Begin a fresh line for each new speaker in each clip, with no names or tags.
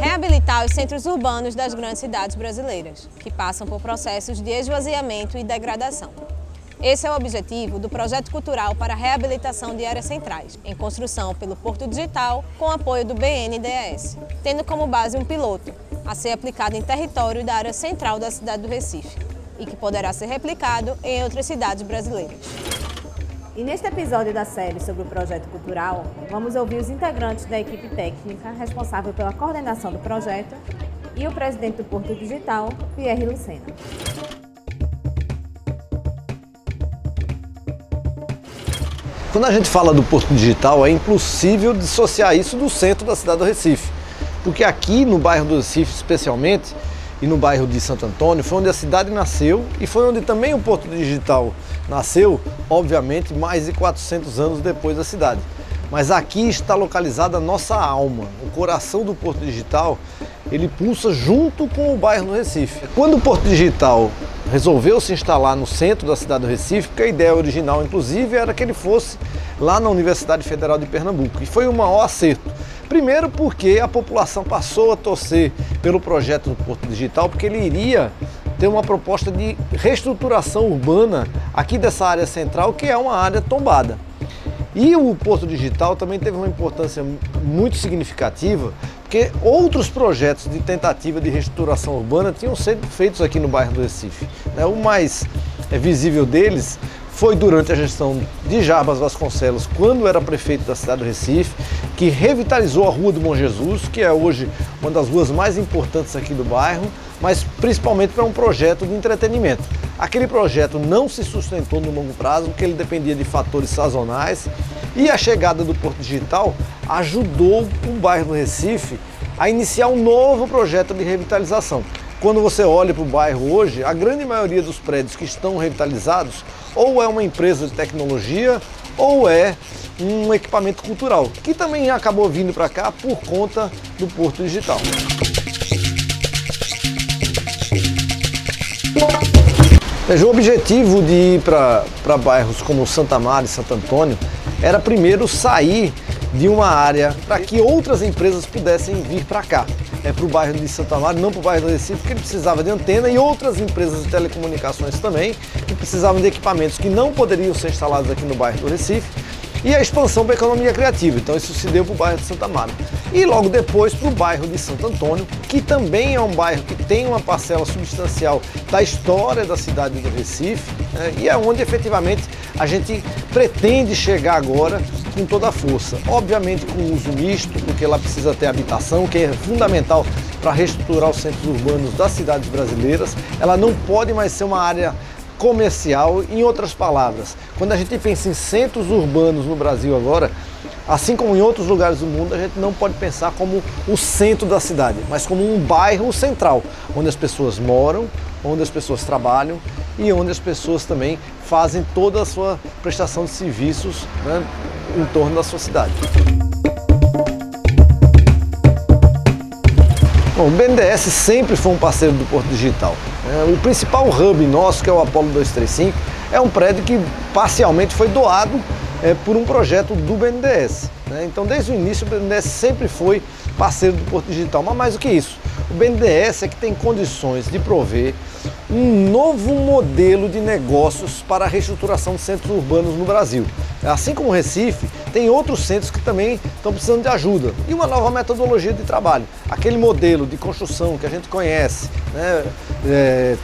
Reabilitar os centros urbanos das grandes cidades brasileiras, que passam por processos de esvaziamento e degradação. Esse é o objetivo do Projeto Cultural para a Reabilitação de Áreas Centrais, em construção pelo Porto Digital, com apoio do BNDES, tendo como base um piloto, a ser aplicado em território da área central da cidade do Recife, e que poderá ser replicado em outras cidades brasileiras.
E neste episódio da série sobre o projeto cultural, vamos ouvir os integrantes da equipe técnica responsável pela coordenação do projeto e o presidente do Porto Digital, Pierre Lucena.
Quando a gente fala do Porto Digital, é impossível dissociar isso do centro da cidade do Recife, porque aqui no bairro do Recife, especialmente, e no bairro de Santo Antônio, foi onde a cidade nasceu e foi onde também o Porto Digital nasceu, obviamente, mais de 400 anos depois da cidade. Mas aqui está localizada a nossa alma, o coração do Porto Digital, ele pulsa junto com o bairro do Recife. Quando o Porto Digital resolveu se instalar no centro da cidade do Recife, porque a ideia original, inclusive, era que ele fosse lá na Universidade Federal de Pernambuco, e foi o maior acerto. Primeiro porque a população passou a torcer pelo projeto do Porto Digital, porque ele iria ter uma proposta de reestruturação urbana aqui dessa área central, que é uma área tombada. E o Porto Digital também teve uma importância muito significativa, porque outros projetos de tentativa de reestruturação urbana tinham sido feitos aqui no bairro do Recife. O mais visível deles foi durante a gestão de Jarbas Vasconcelos, quando era prefeito da cidade do Recife, que revitalizou a Rua do Bom Jesus, que é hoje uma das ruas mais importantes aqui do bairro, mas principalmente para um projeto de entretenimento. Aquele projeto não se sustentou no longo prazo, porque ele dependia de fatores sazonais, e a chegada do Porto Digital ajudou o bairro do Recife a iniciar um novo projeto de revitalização. Quando você olha para o bairro hoje, a grande maioria dos prédios que estão revitalizados ou é uma empresa de tecnologia ou é um equipamento cultural, que também acabou vindo para cá por conta do Porto Digital. O objetivo de ir para bairros como Santa Amaro e Santo Antônio era primeiro sair de uma área para que outras empresas pudessem vir para cá. Para o bairro de Santa Amaro, não para o bairro do Recife, porque ele precisava de antena, e outras empresas de telecomunicações também, que precisavam de equipamentos que não poderiam ser instalados aqui no bairro do Recife, e a expansão da economia criativa. Então isso se deu para o bairro de Santa Amaro. E logo depois para o bairro de Santo Antônio, que também é um bairro que tem uma parcela substancial da história da cidade do Recife, e é onde efetivamente a gente pretende chegar agora com toda a força. Obviamente com uso misto, porque lá precisa ter habitação, que é fundamental para reestruturar os centros urbanos das cidades brasileiras. Ela não pode mais ser uma área comercial. Em outras palavras, quando a gente pensa em centros urbanos no Brasil agora, assim como em outros lugares do mundo, a gente não pode pensar como o centro da cidade, mas como um bairro central, onde as pessoas moram, onde as pessoas trabalham e onde as pessoas também fazem toda a sua prestação de serviços, em torno da sua cidade. Bom, o BNDES sempre foi um parceiro do Porto Digital. O principal hub nosso, que é o Apolo 235, é um prédio que parcialmente foi doado por um projeto do BNDES. Então, desde o início, o BNDES sempre foi parceiro do Porto Digital. Mas mais do que isso, o BNDES é que tem condições de prover um novo modelo de negócios para a reestruturação de centros urbanos no Brasil. Assim como o Recife, tem outros centros que também estão precisando de ajuda e uma nova metodologia de trabalho. Aquele modelo de construção que a gente conhece,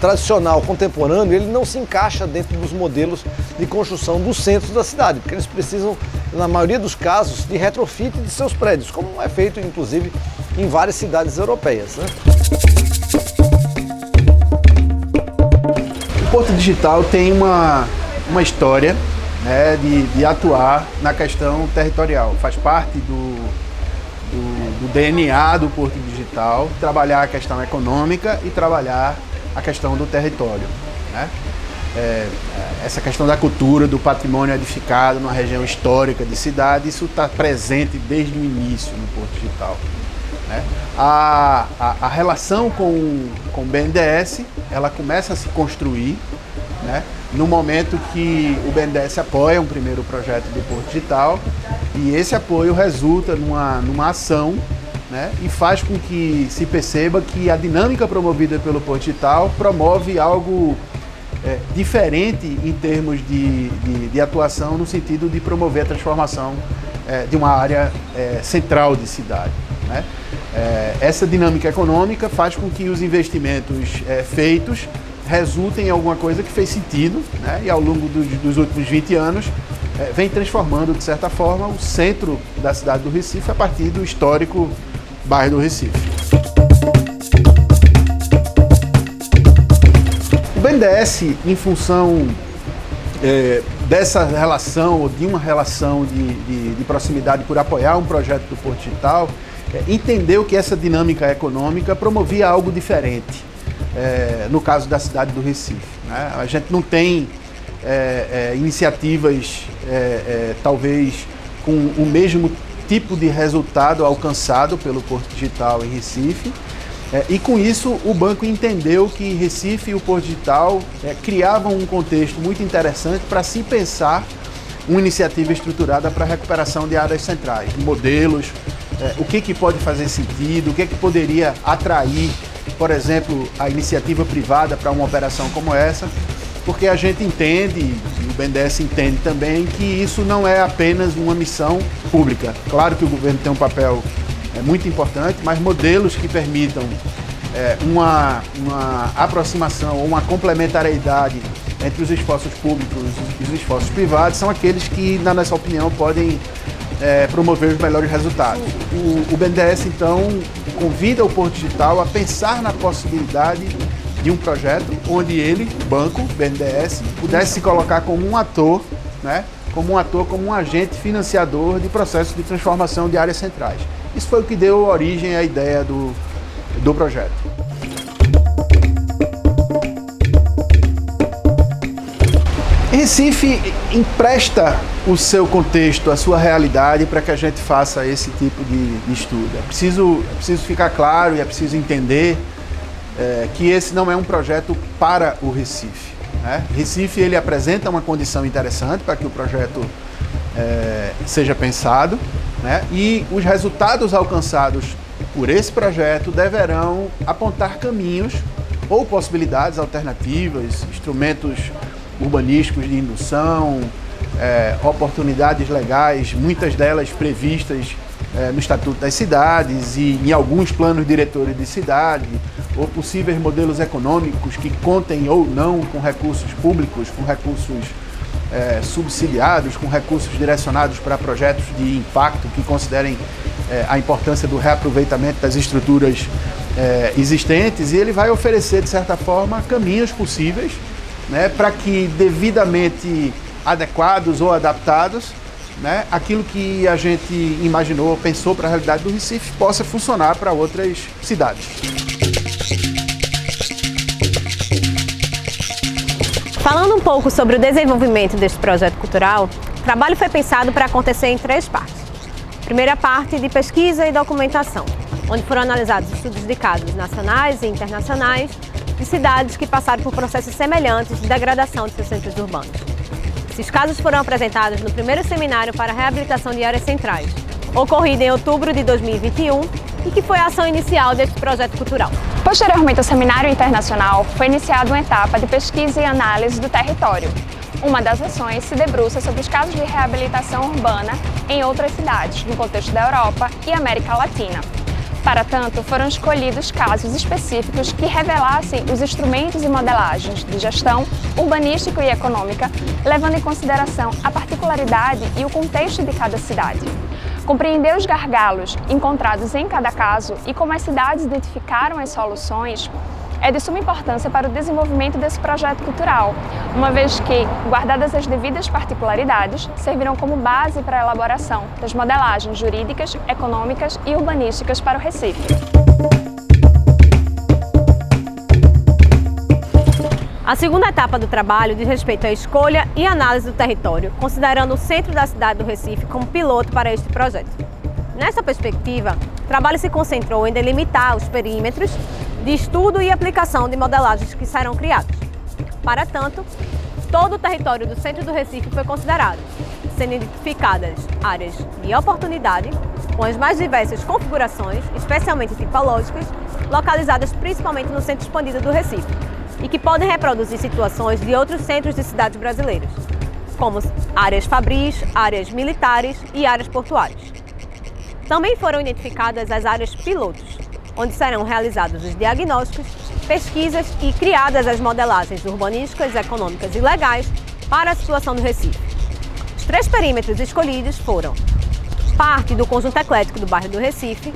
tradicional, contemporâneo, ele não se encaixa dentro dos modelos de construção dos centros da cidade, porque eles precisam, na maioria dos casos, de retrofit de seus prédios, como é feito, inclusive, em várias cidades europeias.
O Porto Digital tem uma história, de atuar na questão territorial. Faz parte do DNA do Porto Digital, trabalhar a questão econômica e trabalhar a questão do território. Essa questão da cultura, do patrimônio edificado numa região histórica de cidade, isso está presente desde o início no Porto Digital. A relação com o BNDES, ela começa a se construir, no momento que o BNDES apoia um primeiro projeto do Porto Digital, e esse apoio resulta numa ação né, e faz com que se perceba que a dinâmica promovida pelo Porto Digital promove algo diferente em termos de atuação, no sentido de promover a transformação de uma área central de cidade, né? Essa dinâmica econômica faz com que os investimentos feitos resultem em alguma coisa que fez sentido, né? E ao longo dos últimos 20 anos vem transformando, de certa forma, o centro da cidade do Recife a partir do histórico bairro do Recife. O BNDES, em função dessa relação, ou de uma relação de proximidade por apoiar um projeto do Porto Digital, entendeu que essa dinâmica econômica promovia algo diferente, no caso da cidade do Recife, né? A gente não tem iniciativas, talvez, com o mesmo tipo de resultado alcançado pelo Porto Digital em Recife, e com isso o banco entendeu que Recife e o Porto Digital criavam um contexto muito interessante para se pensar uma iniciativa estruturada para a recuperação de áreas centrais, de modelos, o que pode fazer sentido, o que poderia atrair, por exemplo, a iniciativa privada para uma operação como essa, porque a gente entende, e o BNDES entende também, que isso não é apenas uma missão pública. Claro que o governo tem um papel muito importante, mas modelos que permitam uma aproximação ou uma complementariedade entre os esforços públicos e os esforços privados são aqueles que, na nossa opinião, podem promover os melhores resultados. O BNDES, então, convida o Porto Digital a pensar na possibilidade de um projeto onde ele, banco, BNDES, pudesse se colocar como um ator, né? Como um agente financiador de processos de transformação de áreas centrais. Isso foi o que deu origem à ideia do projeto. Recife empresta o seu contexto, a sua realidade para que a gente faça esse tipo de estudo. É preciso ficar claro e é preciso entender que esse não é um projeto para o Recife, né? Recife ele apresenta uma condição interessante para que o projeto seja pensado, né? E os resultados alcançados por esse projeto deverão apontar caminhos ou possibilidades alternativas, instrumentos urbanísticos de indução, oportunidades legais, muitas delas previstas no Estatuto das Cidades e em alguns planos diretores de cidade, ou possíveis modelos econômicos que contem ou não com recursos públicos, com recursos subsidiados, com recursos direcionados para projetos de impacto que considerem a importância do reaproveitamento das estruturas existentes, e ele vai oferecer, de certa forma, caminhos possíveis, né, para que, devidamente adequados ou adaptados, né, aquilo que a gente imaginou, pensou para a realidade do Recife, possa funcionar para outras cidades.
Falando um pouco sobre o desenvolvimento deste projeto cultural, o trabalho foi pensado para acontecer em 3 partes. Primeira parte de pesquisa e documentação, onde foram analisados estudos de casos nacionais e internacionais de cidades que passaram por processos semelhantes de degradação de seus centros urbanos. Esses casos foram apresentados no primeiro seminário para a reabilitação de áreas centrais, ocorrido em outubro de 2021 e que foi a ação inicial deste projeto cultural.
Posteriormente ao seminário internacional, foi iniciada uma etapa de pesquisa e análise do território. Uma das ações se debruça sobre os casos de reabilitação urbana em outras cidades, no contexto da Europa e América Latina. Para tanto, foram escolhidos casos específicos que revelassem os instrumentos e modelagens de gestão urbanística e econômica, levando em consideração a particularidade e o contexto de cada cidade. Compreender os gargalos encontrados em cada caso e como as cidades identificaram as soluções é de suma importância para o desenvolvimento desse projeto cultural, uma vez que, guardadas as devidas particularidades, servirão como base para a elaboração das modelagens jurídicas, econômicas e urbanísticas para o Recife.
A segunda etapa do trabalho diz respeito à escolha e análise do território, considerando o centro da cidade do Recife como piloto para este projeto. Nessa perspectiva, o trabalho se concentrou em delimitar os perímetros de estudo e aplicação de modelagens que serão criados. Para tanto, todo o território do centro do Recife foi considerado,
sendo identificadas áreas de oportunidade, com as mais diversas configurações, especialmente tipológicas, localizadas principalmente no centro expandido do Recife, e que podem reproduzir situações de outros centros de cidades brasileiras, como áreas fabris, áreas militares e áreas portuárias. Também foram identificadas as áreas pilotos, onde serão realizados os diagnósticos, pesquisas e criadas as modelagens urbanísticas, econômicas e legais para a situação do Recife. Os 3 perímetros escolhidos foram parte do conjunto eclético do bairro do Recife,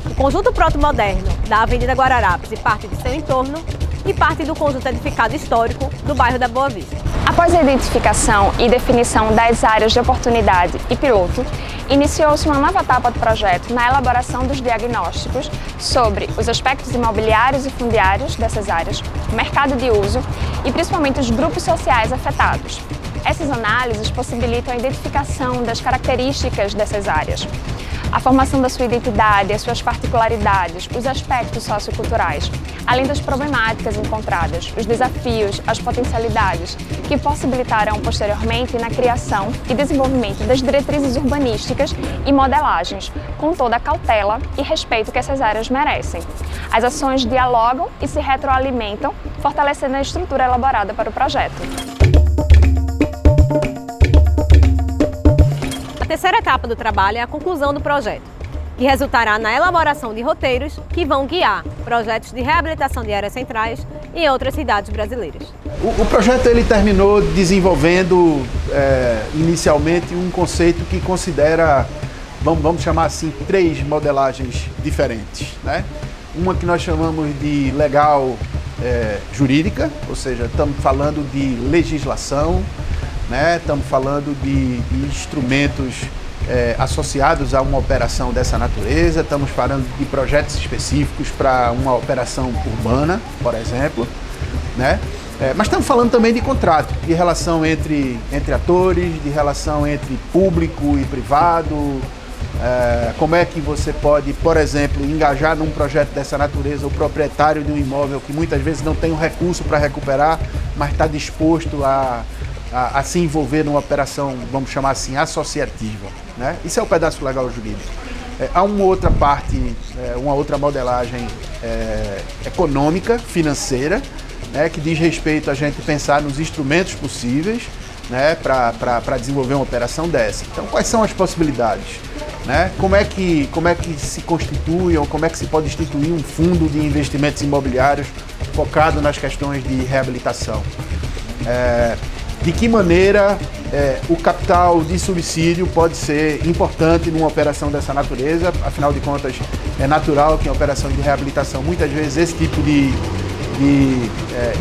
o conjunto proto-moderno da Avenida Guararapes e parte de seu entorno, e parte do conjunto edificado histórico do bairro da Boa Vista.
Após a identificação e definição das áreas de oportunidade e piloto, iniciou-se uma nova etapa do projeto na elaboração dos diagnósticos sobre os aspectos imobiliários e fundiários dessas áreas, o mercado de uso e principalmente os grupos sociais afetados. Essas análises possibilitam a identificação das características dessas áreas, a formação da sua identidade, as suas particularidades, os aspectos socioculturais, além das problemáticas encontradas, os desafios, as potencialidades, que possibilitarão posteriormente na criação e desenvolvimento das diretrizes urbanísticas e modelagens, com toda a cautela e respeito que essas áreas merecem. As ações dialogam e se retroalimentam, fortalecendo a estrutura elaborada para o projeto.
A terceira etapa do trabalho é a conclusão do projeto, que resultará na elaboração de roteiros que vão guiar projetos de reabilitação de áreas centrais em outras cidades brasileiras.
O projeto ele terminou desenvolvendo inicialmente um conceito que considera, vamos chamar assim, 3 modelagens diferentes, né? Uma que nós chamamos de legal jurídica, ou seja, estamos falando de legislação, né? Estamos falando de instrumentos associados a uma operação dessa natureza, estamos falando de projetos específicos para uma operação urbana, por exemplo, né? Mas estamos falando também de contrato, de relação entre atores, de relação entre público e privado, como é que você pode, por exemplo, engajar num projeto dessa natureza o proprietário de um imóvel que muitas vezes não tem o recurso para recuperar, mas está disposto a se envolver numa operação, vamos chamar assim, associativa, né? Isso é o pedaço legal jurídico. Há uma outra parte, uma outra modelagem econômica, financeira, né, que diz respeito a gente pensar nos instrumentos possíveis, né, para desenvolver uma operação dessa. Então, quais são as possibilidades? Né? Como é que se constitui ou como é que se pode instituir um fundo de investimentos imobiliários focado nas questões de reabilitação? De que maneira o capital de subsídio pode ser importante numa operação dessa natureza? Afinal de contas, é natural que em operação de reabilitação, muitas vezes, esse tipo de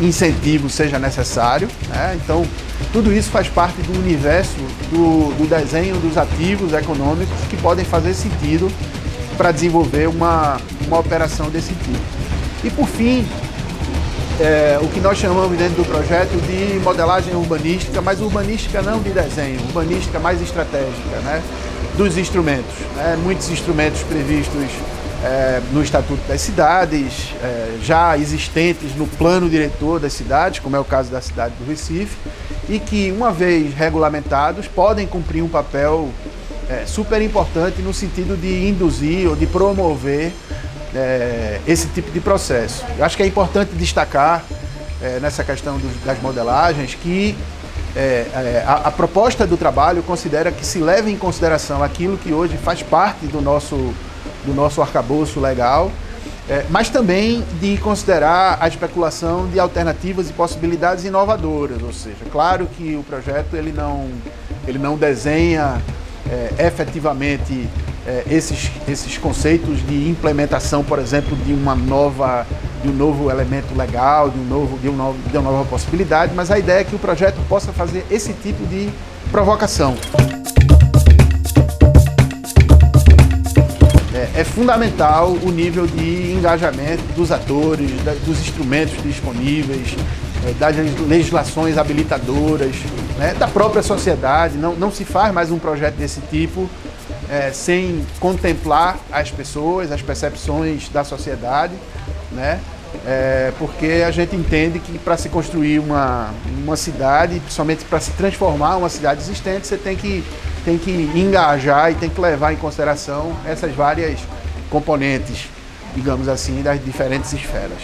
incentivo seja necessário, né? Então, tudo isso faz parte do universo do desenho dos ativos econômicos que podem fazer sentido para desenvolver uma operação desse tipo. E, por fim, o que nós chamamos dentro do projeto de modelagem urbanística, mas urbanística não de desenho, urbanística mais estratégica, né, dos instrumentos. Né, muitos instrumentos previstos no Estatuto das Cidades, já existentes no plano diretor das cidades, como é o caso da cidade do Recife, e que, uma vez regulamentados, podem cumprir um papel super importante no sentido de induzir ou de promover esse tipo de processo. Eu acho que é importante destacar nessa questão das modelagens que a proposta do trabalho considera que se leve em consideração aquilo que hoje faz parte do nosso arcabouço legal, mas também de considerar a especulação de alternativas e possibilidades inovadoras, ou seja, claro que o projeto ele não desenha efetivamente esses conceitos de implementação, por exemplo, de um novo elemento legal, de uma nova possibilidade, mas a ideia é que o projeto possa fazer esse tipo de provocação. É fundamental o nível de engajamento dos atores, dos instrumentos disponíveis, das legislações habilitadoras, né, da própria sociedade. Não se faz mais um projeto desse tipo sem contemplar as pessoas, as percepções da sociedade, né, porque a gente entende que para se construir uma cidade, principalmente para se transformar uma cidade existente, você tem que engajar e tem que levar em consideração essas várias componentes, digamos assim, das diferentes esferas.